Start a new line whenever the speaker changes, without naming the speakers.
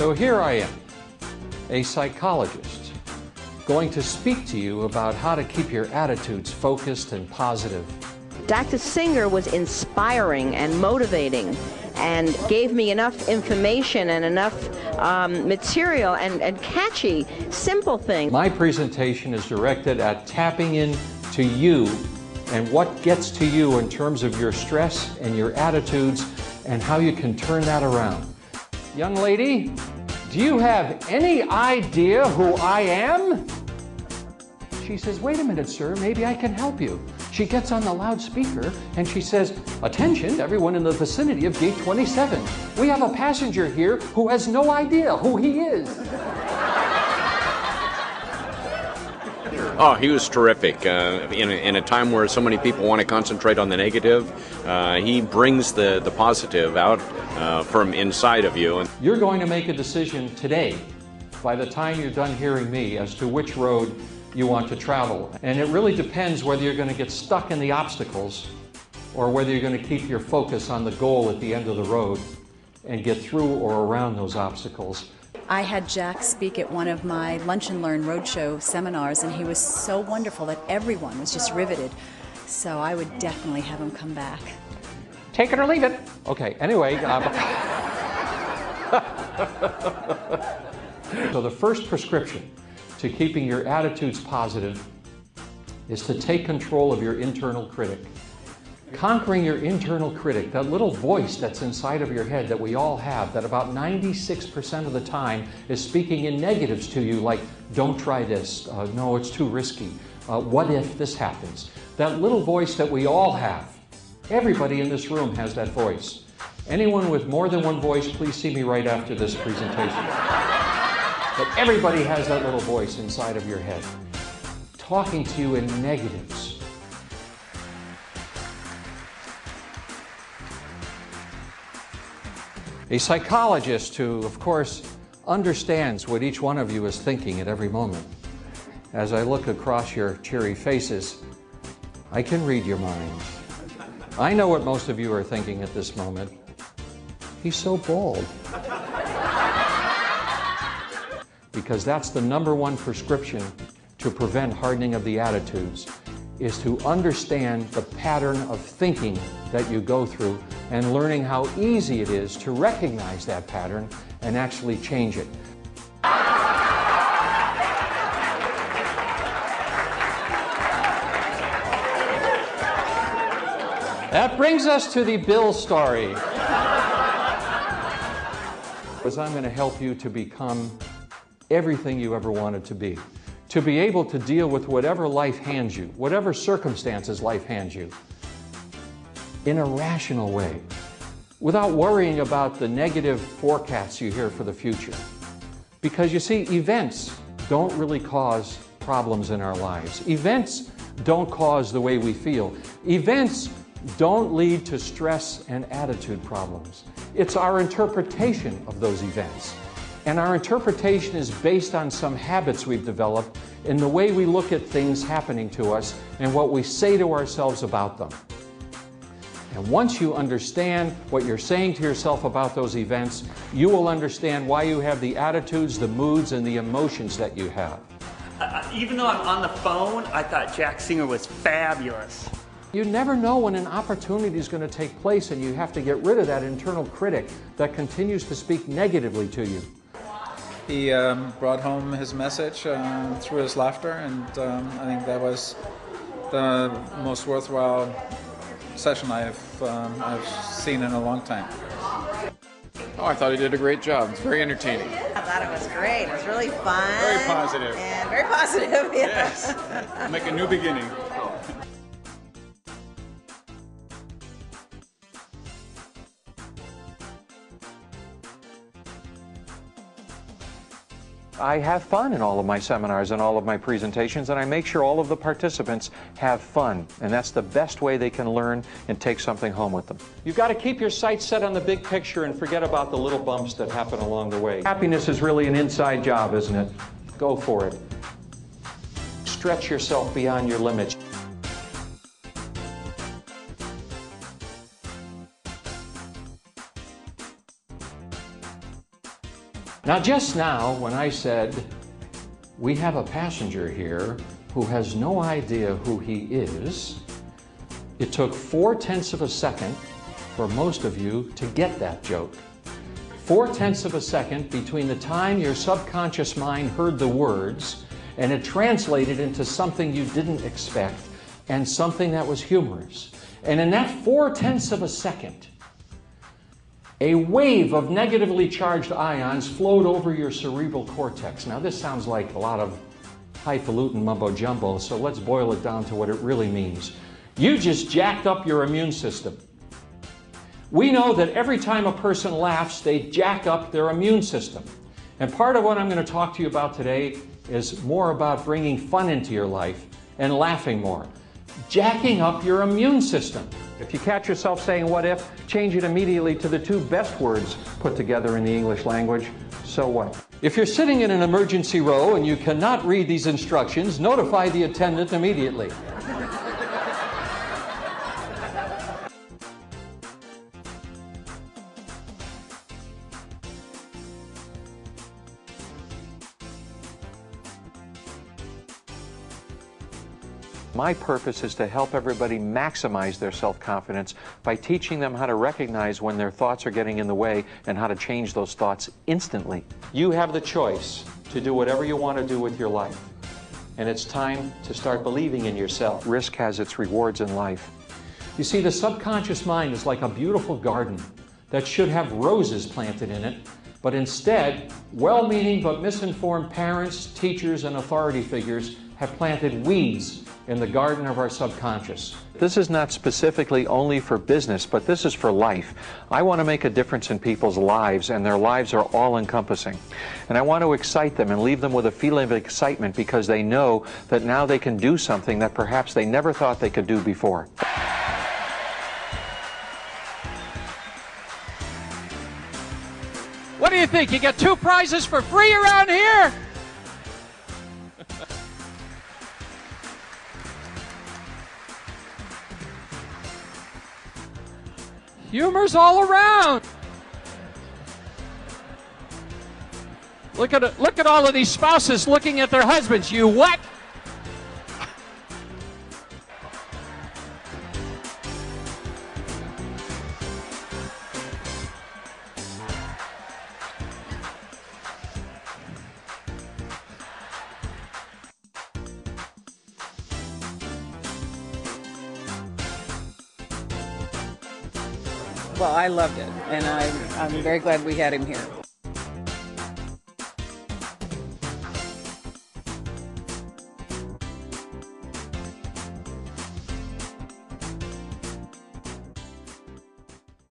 So here I am, a psychologist, going to speak to you about how to keep your attitudes focused and positive.
Dr. Singer was inspiring and motivating and gave me enough information and enough material and catchy, simple things.
My presentation is directed at tapping into you and what gets to you in terms of your stress and your attitudes and how you can turn that around. Young lady, do you have any idea who I am? She says, wait a minute, sir, maybe I can help you. She gets on the loudspeaker and she says, attention, everyone in the vicinity of gate 27. We have a passenger here who has no idea who he is.
Oh, he was terrific. In a time where so many people want to concentrate on the negative, he brings the positive out from inside of you.
You're going to make a decision today, by the time you're done hearing me, as to which road you want to travel. And it really depends whether you're going to get stuck in the obstacles or whether you're going to keep your focus on the goal at the end of the road and get through or around those obstacles.
I had Jack speak at one of my Lunch and Learn Roadshow seminars, and he was so wonderful that everyone was just riveted. So I would definitely have him come back.
Take it or leave it. Okay, anyway. So the first prescription to keeping your attitudes positive is to take control of your internal critic. Conquering your internal critic, that little voice that's inside of your head that we all have, that about 96% of the time is speaking in negatives to you, like, don't try this, no, it's too risky, what if this happens? That little voice that we all have. Everybody in this room has that voice. Anyone with more than one voice, please see me right after this presentation. But everybody has that little voice inside of your head, talking to you in negatives. A psychologist who, of course, understands what each one of you is thinking at every moment. As I look across your cheery faces, I can read your minds. I know what most of you are thinking at this moment. He's so bold. Because that's the #1 prescription to prevent hardening of the attitudes, is to understand the pattern of thinking that you go through and learning how easy it is to recognize that pattern and actually change it. That brings us to the Bill story. Because I'm going to help you to become everything you ever wanted to be able to deal with whatever life hands you, whatever circumstances life hands you, in a rational way, without worrying about the negative forecasts you hear for the future. Because you see, events don't really cause problems in our lives. Events don't cause the way we feel. Events don't lead to stress and attitude problems. It's our interpretation of those events. And our interpretation is based on some habits we've developed in the way we look at things happening to us and what we say to ourselves about them. And once you understand what you're saying to yourself about those events, you will understand why you have the attitudes, the moods, and the emotions that you have.
Even though I'm on the phone, I thought Jack Singer was fabulous.
You never know when an opportunity is going to take place, and you have to get rid of that internal critic that continues to speak negatively to you.
He brought home his message through his laughter, and I think that was the most worthwhile session I've seen in a long time.
Oh, I thought he did a great job. It's very entertaining.
I thought it was great. It was really fun.
Very positive.
And very positive, yeah.
Yes. Make a new beginning.
I have fun in all of my seminars and all of my presentations, and I make sure all of the participants have fun. And that's the best way they can learn and take something home with them. You've got to keep your sights set on the big picture and forget about the little bumps that happen along the way. Happiness is really an inside job, isn't it? Go for it. Stretch yourself beyond your limits. Now, just now, when I said, we have a passenger here who has no idea who he is, it took 4/10 of a second for most of you to get that joke. 4/10 of a second between the time your subconscious mind heard the words and it translated into something you didn't expect and something that was humorous. And in that 4/10 of a second, a wave of negatively charged ions flowed over your cerebral cortex. Now, this sounds like a lot of highfalutin mumbo-jumbo, so let's boil it down to what it really means. You just jacked up your immune system. We know that every time a person laughs, they jack up their immune system. And part of what I'm going to talk to you about today is more about bringing fun into your life and laughing more. Jacking up your immune system. If you catch yourself saying what if, change it immediately to the two best words put together in the English language, so what? If you're sitting in an emergency row and you cannot read these instructions, notify the attendant immediately. My purpose is to help everybody maximize their self-confidence by teaching them how to recognize when their thoughts are getting in the way and how to change those thoughts instantly. You have the choice to do whatever you want to do with your life. And it's time to start believing in yourself. Risk has its rewards in life. You see, the subconscious mind is like a beautiful garden that should have roses planted in it, but instead, well-meaning but misinformed parents, teachers, and authority figures have planted weeds in the garden of our subconscious. This is not specifically only for business, but this is for life. I want to make a difference in people's lives, and their lives are all-encompassing. And I want to excite them and leave them with a feeling of excitement because they know that now they can do something that perhaps they never thought they could do before.
What do you think? You get 2 prizes for free around here? Humor's all around. Look at all of these spouses looking at their husbands. You what?
Well, I loved it, and I'm very glad we had him here.